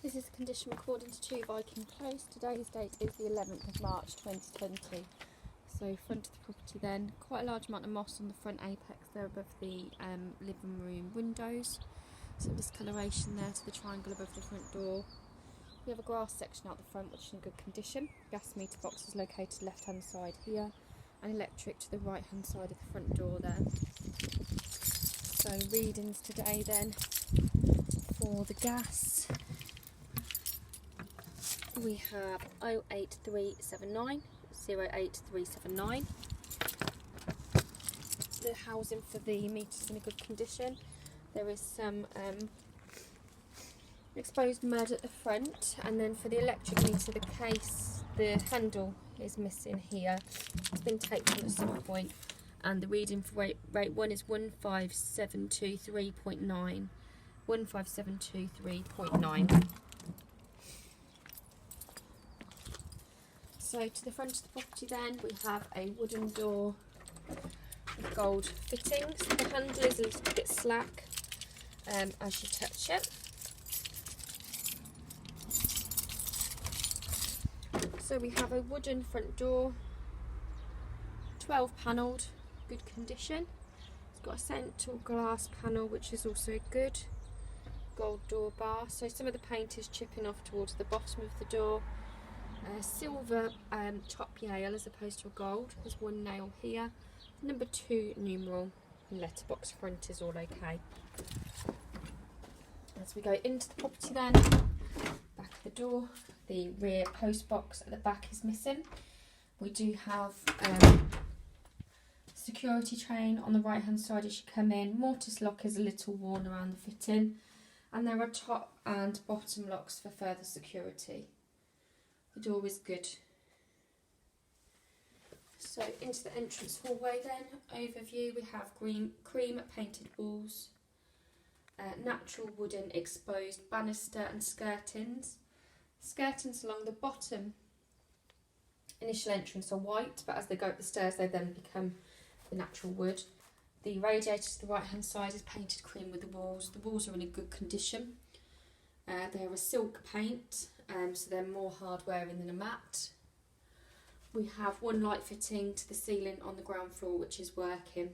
This is the condition according to 2Viking Close. Today's date is the 11th of March 2020. So front of the property then, quite a large amount of moss on the front apex there above the living room windows. Some discoloration there to the triangle above the front door. We have a grass section out the front which is in good condition. Gas meter box is located left hand side here and electric to the right hand side of the front door there. So readings today then for the gas. We have 08379 08379. The housing for the meter's in a good condition. There is some exposed mud at the front, and then for the electric meter, the case, the handle is missing here. It's been taken at some point, and the reading for rate 1 is 15723.9. 15723.9. So to the front of the property then, we have a wooden door with gold fittings. The handle is a little bit slack as you touch it. So we have a wooden front door, 12 panelled, good condition. It's got a central glass panel which is also good. Gold door bar, so some of the paint is chipping off towards the bottom of the door. Silver top nail as opposed to a gold. There's one nail here. Number 2 numeral and letterbox front is all okay. As we go into the property then, back of the door, the rear post box at the back is missing. We do have security train on the right hand side as you come in. Mortise lock is a little worn around the fitting, and there are top and bottom locks for further security. The door is good. So into the entrance hallway then, overview, we have cream painted walls, natural wooden exposed banister and skirtings. Skirtings along the bottom initial entrance are white, but as they go up the stairs they then become the natural wood. The radiator to the right hand side is painted cream with the walls. The walls are in a good condition. They're a silk paint, so they're more hard wearing than a matte. We have one light fitting to the ceiling on the ground floor which is working.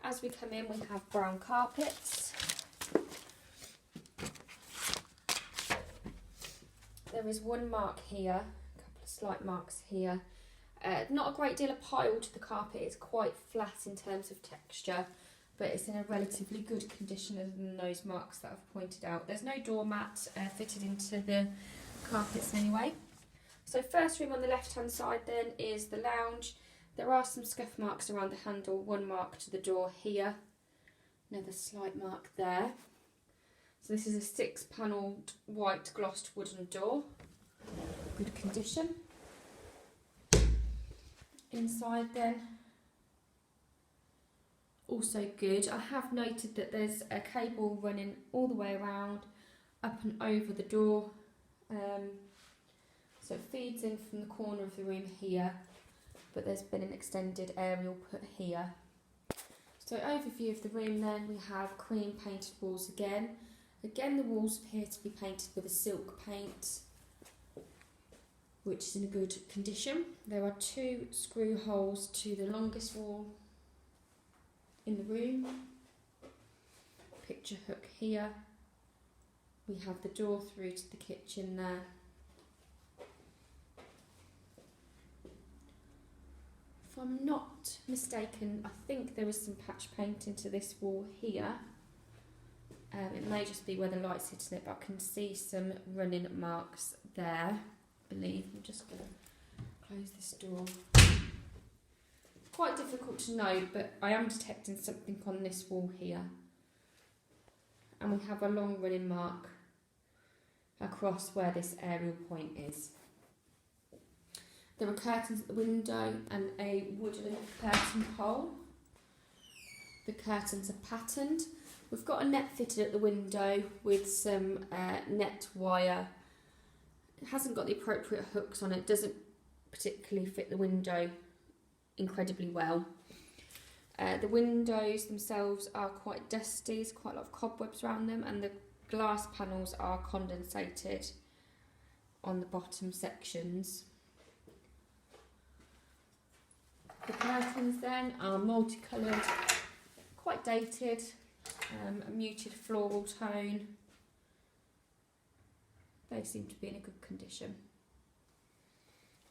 As we come in we have brown carpets. There is one mark here, a couple of slight marks here. Not a great deal of pile to the carpet, it's quite flat in terms of texture, but it's in a relatively good condition other than those marks that I've pointed out. There's no doormat fitted into the carpets anyway. So first room on the left hand side then is the lounge. There are some scuff marks around the handle, one mark to the door here, another slight mark there. So this is a 6-panelled white glossed wooden door, good condition. Inside then, also good. I have noted that there's a cable running all the way around, up and over the door. So it feeds in from the corner of the room here, but there's been an extended aerial put here. So overview of the room then, we have cream painted walls again. Again the walls appear to be painted with a silk paint, which is in a good condition. There are 2 screw holes to the longest wall in the room. Picture hook here. We have the door through to the kitchen there. If I'm not mistaken, I think there is some patch paint into this wall here. It may just be where the light's hitting it, but I can see some running marks there, I believe. I'm just going to close this door. Quite difficult to know, but I am detecting something on this wall here. And we have a long running mark across where this aerial point is. There are curtains at the window and a wooden curtain pole. The curtains are patterned. We've got a net fitted at the window with some net wire. It hasn't got the appropriate hooks on it, doesn't particularly fit the window incredibly well. The windows themselves are quite dusty, there's quite a lot of cobwebs around them, and the glass panels are condensated on the bottom sections. The curtains then are multicoloured, quite dated, a muted floral tone. They seem to be in a good condition.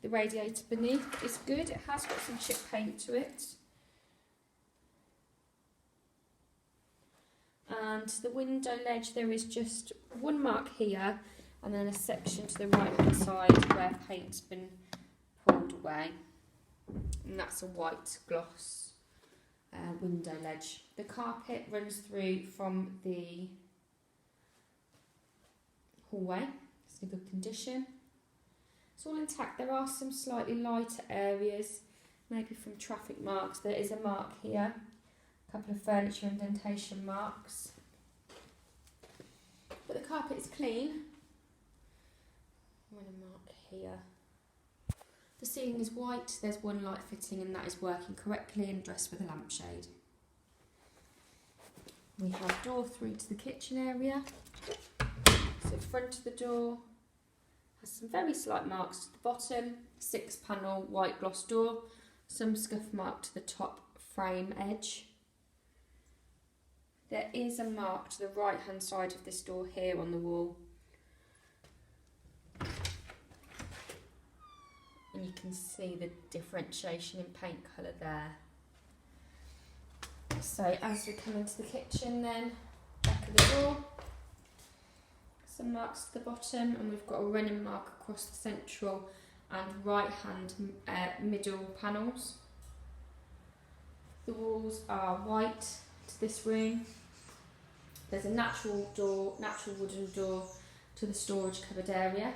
The radiator beneath is good, it has got some chip paint to it. And the window ledge, there is just one mark here and then a section to the right hand side where paint's been pulled away. And that's a white gloss window ledge. The carpet runs through from the hallway, it's in good condition. It's all intact. There are some slightly lighter areas, maybe from traffic marks. There is a mark here, a couple of furniture indentation marks. But the carpet is clean. And a mark here. The ceiling is white, there's one light fitting and that is working correctly and dressed with a lampshade. We have door through to the kitchen area. So front of the door has some very slight marks to the bottom, 6-panel white gloss door, some scuff mark to the top frame edge. There is a mark to the right hand side of this door here on the wall. And you can see the differentiation in paint colour there. So as we come into the kitchen then, back of the door, some marks to the bottom, and we've got a running mark across the central and right hand middle panels. The walls are white to this room. There's a natural wooden door to the storage cupboard area.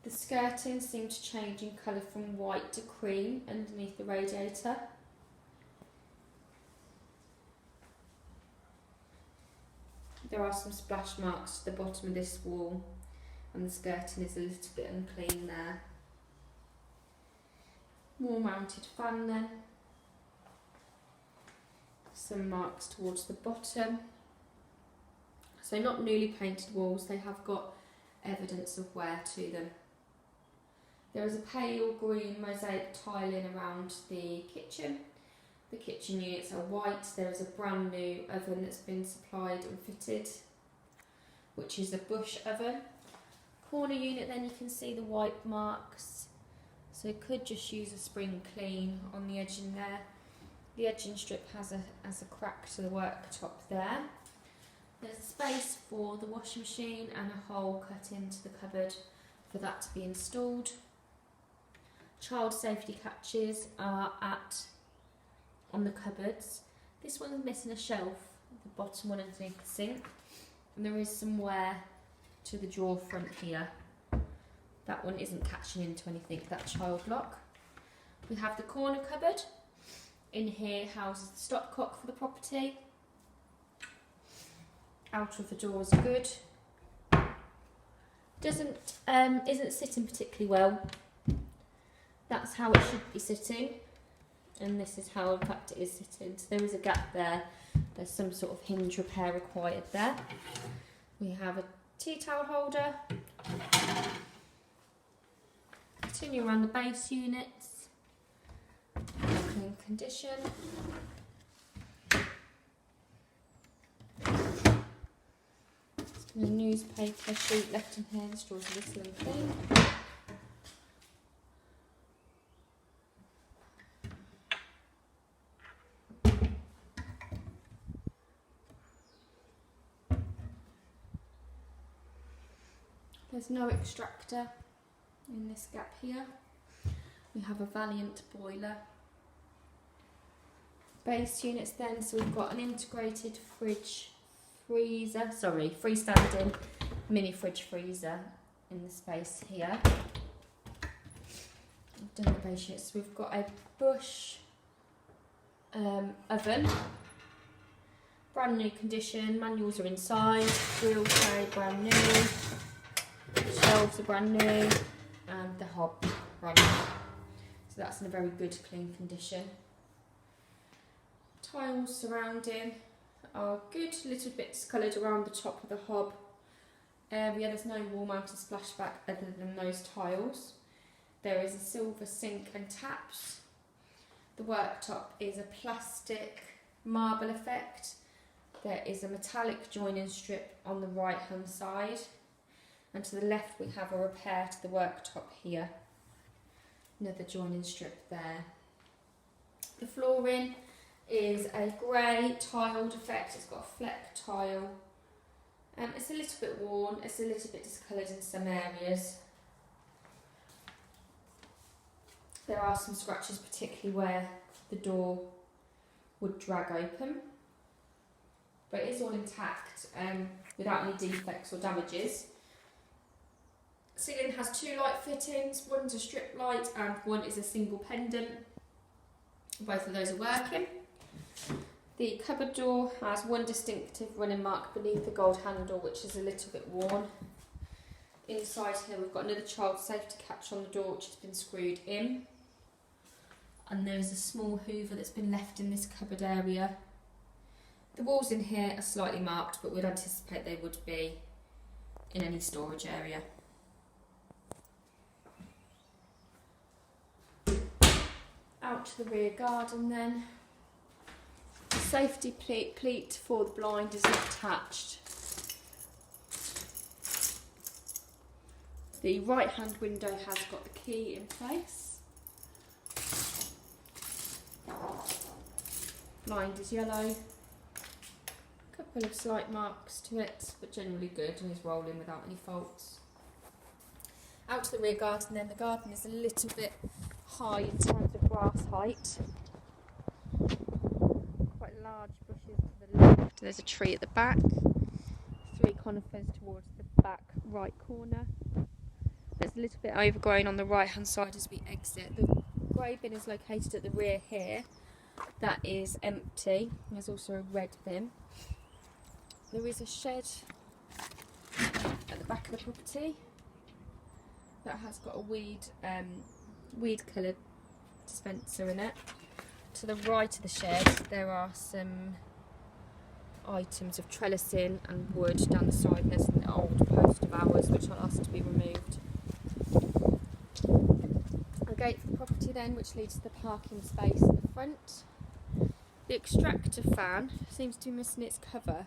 The skirting seems to change in colour from white to cream underneath the radiator. There are some splash marks to the bottom of this wall and the skirting is a little bit unclean there. Wall mounted fan then. Some marks towards the bottom. So not newly painted walls, they have got evidence of wear to them. There is a pale green mosaic tiling around the kitchen. The kitchen units are white. There is a brand new oven that's been supplied and fitted, which is a Bush oven. Corner unit then, you can see the white marks. So it could just use a spring clean on the edging there. The edging strip has a crack to the worktop there. There's a space for the washing machine and a hole cut into the cupboard for that to be installed. Child safety catches are on the cupboards. This one's missing a shelf, the bottom one underneath the sink, and there is some wear to the drawer front here. That one isn't catching into anything, that child lock. We have the corner cupboard. In here houses the stopcock for the property. Out of the door is good. Isn't sitting particularly well. That's how it should be sitting, and this is how in fact it is sitting. So there is a gap there. There's some sort of hinge repair required there. We have a tea towel holder. Continue around the base units. Clean condition. A newspaper sheet left in here. The straws are little and clean. There's no extractor in this gap here. We have a Valiant boiler. Base units then, so we've got an integrated freestanding mini fridge freezer in the space here. I've done the base units. So we've got a Bush oven, brand new condition, manuals are inside, grill tray brand new. Shelves are brand new and the hob brand new. So that's in a very good clean condition. Tiles surrounding are good, a little bit discoloured around the top of the hob area. There's no wall mounted splashback other than those tiles. There is a silver sink and taps. The worktop is a plastic marble effect. There is a metallic joining strip on the right hand side, and to the left we have a repair to the worktop here. Another joining strip there. The flooring is a grey tiled effect. It's got a fleck tile. It's a little bit worn, it's a little bit discoloured in some areas. There are some scratches, particularly where the door would drag open, but it is all intact without any defects or damages. Ceiling has 2 light fittings, one's a strip light and one is a single pendant. Both of those are working. The cupboard door has one distinctive running mark beneath the gold handle, which is a little bit worn. Inside here we've got another child safety catch on the door, which has been screwed in. And there is a small hoover that's been left in this cupboard area. The walls in here are slightly marked, but we'd anticipate they would be in any storage area. Out to the rear garden then. The safety pleat for the blind is not attached. The right hand window has got the key in place. Blind is yellow. A couple of slight marks to it, but generally good and is rolling without any faults. Out to the rear garden then. The garden is a little bit high in terms of grass height. Quite large bushes to the left. There's a tree at the back. 3 conifers towards the back right corner. There's a little bit overgrown on the right hand side as we exit. The grey bin is located at the rear here. That is empty. There's also a red bin. There is a shed at the back of the property that has got a weed coloured dispenser in it. To the right of the shed there are some items of trellising and wood down the side. There's an old post of ours which I'll ask to be removed. A gate for the property then, which leads to the parking space at the front. The extractor fan seems to be missing its cover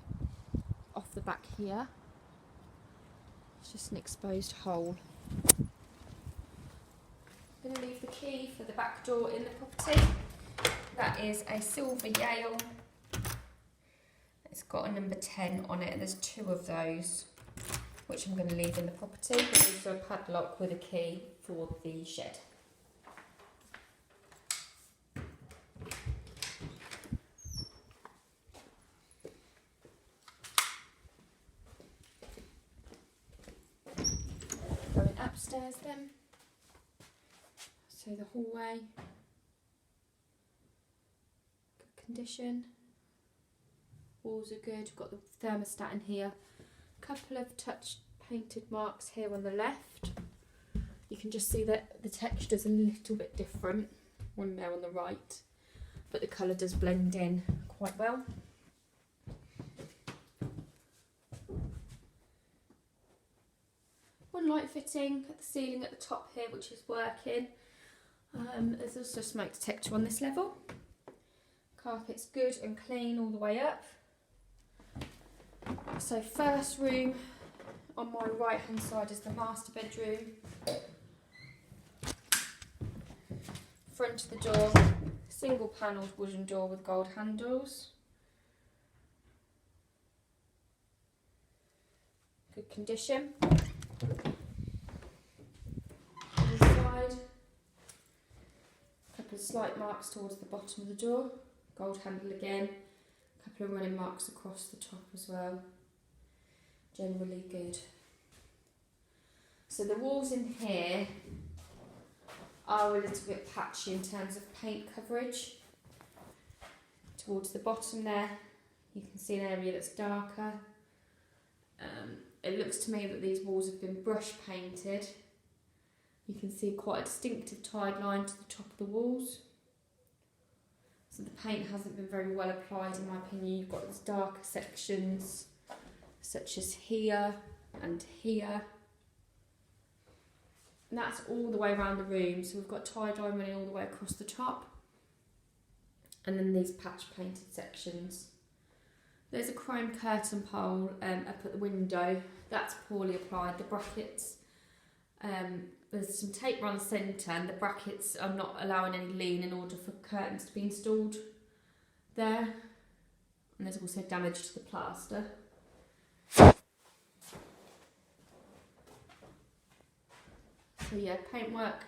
off the back here. It's just an exposed hole. I'm going to leave the key for the back door in the property. That is a silver Yale. It's got a number 10 on it, and there's 2 of those, which I'm going to leave in the property. There's also a padlock with a key for the shed. Going upstairs then. So the hallway, good condition. Walls are good, got the thermostat in here. Couple of touch painted marks here on the left. You can just see that the texture's a little bit different, one there on the right, but the colour does blend in quite well. One light fitting at the ceiling at the top here, which is working. There's also a smoke detector on this level. Carpet's good and clean all the way up. So first room on my right hand side is the master bedroom. Front of the door, single panelled wooden door with gold handles. Good condition. On the side, a couple of slight marks towards the bottom of the door, gold handle again. Couple of running marks across the top as well. Generally good. So the walls in here are a little bit patchy in terms of paint coverage. Towards the bottom there you can see an area that's darker. It looks to me that these walls have been brush painted. You can see quite a distinctive tide line to the top of the walls. So the paint hasn't been very well applied in my opinion. You've got these darker sections such as here and here. And that's all the way around the room. So we've got tie-dye running all the way across the top. And then these patch painted sections. There's a chrome curtain pole up at the window. That's poorly applied. The brackets, there's some tape around the centre and the brackets are not allowing any lean in order for curtains to be installed there. And there's also damage to the plaster. So yeah, paintwork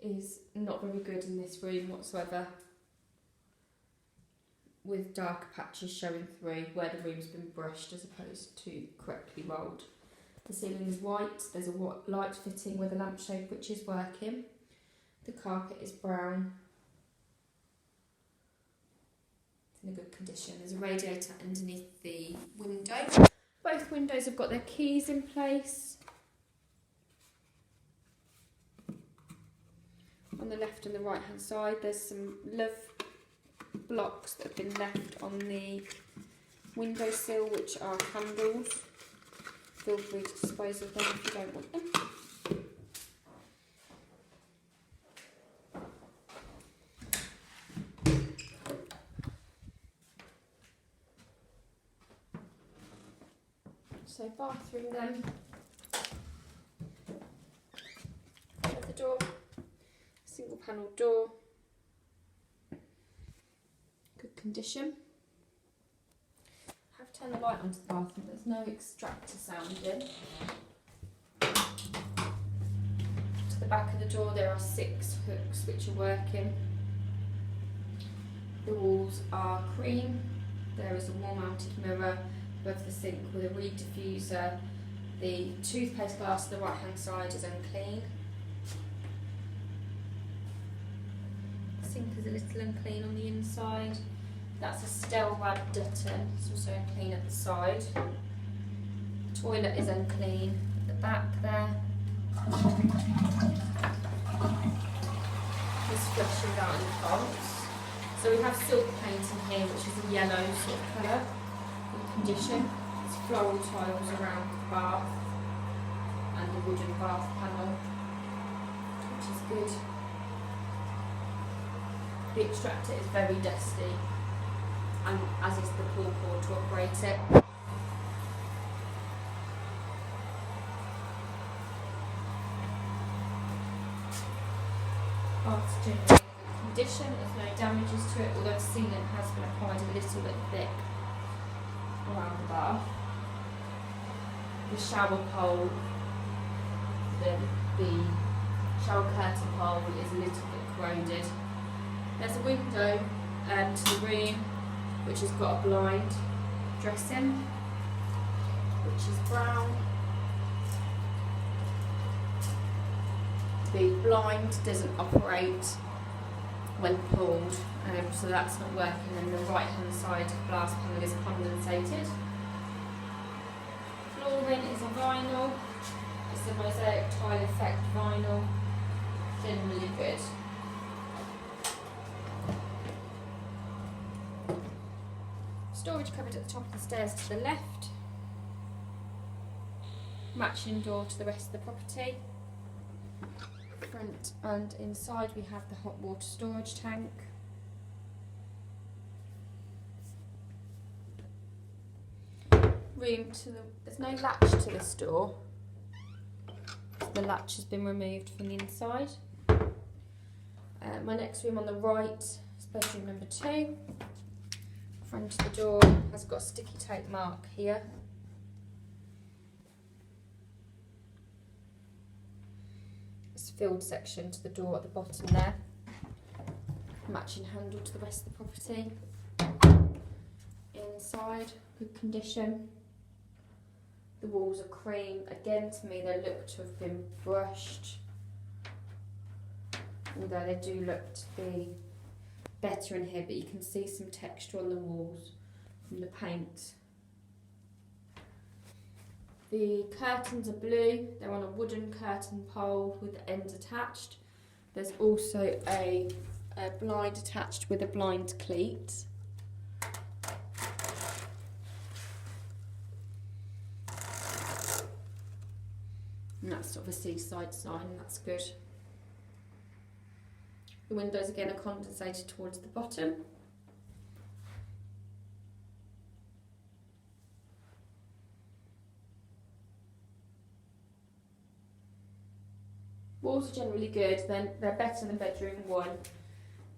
is not very good in this room whatsoever, with darker patches showing through where the room's been brushed as opposed to correctly rolled. The ceiling is white, there's a light fitting with a lampshade which is working. The carpet is brown. It's in a good condition. There's a radiator underneath the window. Both windows have got their keys in place. On the left and the right hand side there's some love blocks that have been left on the windowsill which are candles. Feel free to dispose of them if you don't want them. So bathroom then. At the door, single panel door. Good condition. I have turned the light onto the bathroom, there's no extractor sound in. To the back of the door there are 6 hooks which are working. The walls are cream. There is a wall mounted mirror above the sink with a reed diffuser. The toothpaste glass to the right hand side is unclean. The sink is a little unclean on the inside. That's a Stelrad Dutton, it's also unclean at the side. The toilet is unclean at the back there. Just flushing out in the ponds. So we have silk paint in here, which is a yellow sort of colour. Good condition. There's floral tiles around the bath and the wooden bath panel, which is good. The extractor is very dusty, and as is the pull cord to operate it. Bath's generally in good condition, there's no damages to it, although the sealant has been applied a little bit thick around the bath. The shower pole, the shower curtain pole is a little bit corroded. There's a window to the room which has got a blind dressing, which is brown. The blind doesn't operate when pulled, so that's not working, and the right hand side glass panel is condensated. Flooring is a vinyl, it's a mosaic tile effect vinyl, generally good. Storage cupboard at the top of the stairs to the left. Matching door to the rest of the property. Front and inside we have the hot water storage tank. Room to the, there's no latch to this door. The latch has been removed from the inside. My next room on the right is bedroom number 2. Front of the door has got a sticky tape mark here. It's a filled section to the door at the bottom there. Matching handle to the rest of the property. Inside, good condition. The walls are cream. Again, to me they look to have been brushed, although they do look to be better in here, but you can see some texture on the walls from the paint. The curtains are blue, they're on a wooden curtain pole with the ends attached. There's also a a blind attached with a blind cleat. And that's sort of a seaside sign, that's good. The windows again are condensated towards the bottom. Walls are generally good, then they're better than bedroom 1.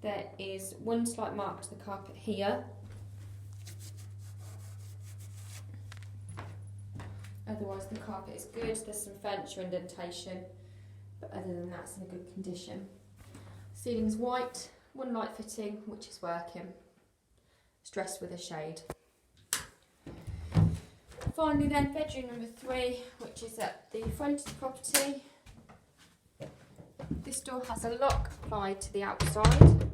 There is one slight mark to the carpet here. Otherwise the carpet is good, there's some furniture indentation, but other than that it's in a good condition. Ceiling's white, one light fitting which is working. It's dressed with a shade. Finally then, bedroom number 3, which is at the front of the property. This door has a lock applied to the outside.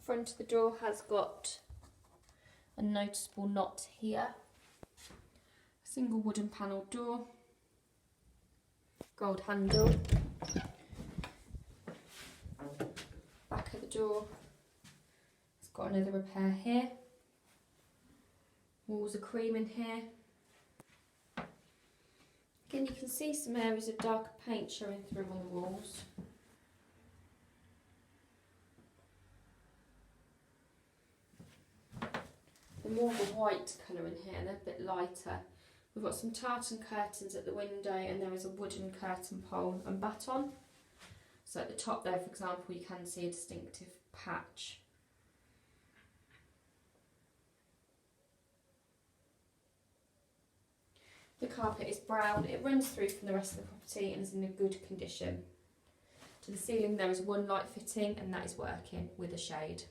Front of the door has got a noticeable knot here. Single wooden panelled door. Gold handle. Back of the door. It's got another repair here. Walls are cream in here. Again, you can see some areas of darker paint showing through on the walls. More of a white colour in here, they're a bit lighter. We've got some tartan curtains at the window, and there is a wooden curtain pole and baton. So at the top there, for example, you can see a distinctive patch. The carpet is brown, it runs through from the rest of the property and is in a good condition. To the ceiling there is one light fitting and that is working with a shade.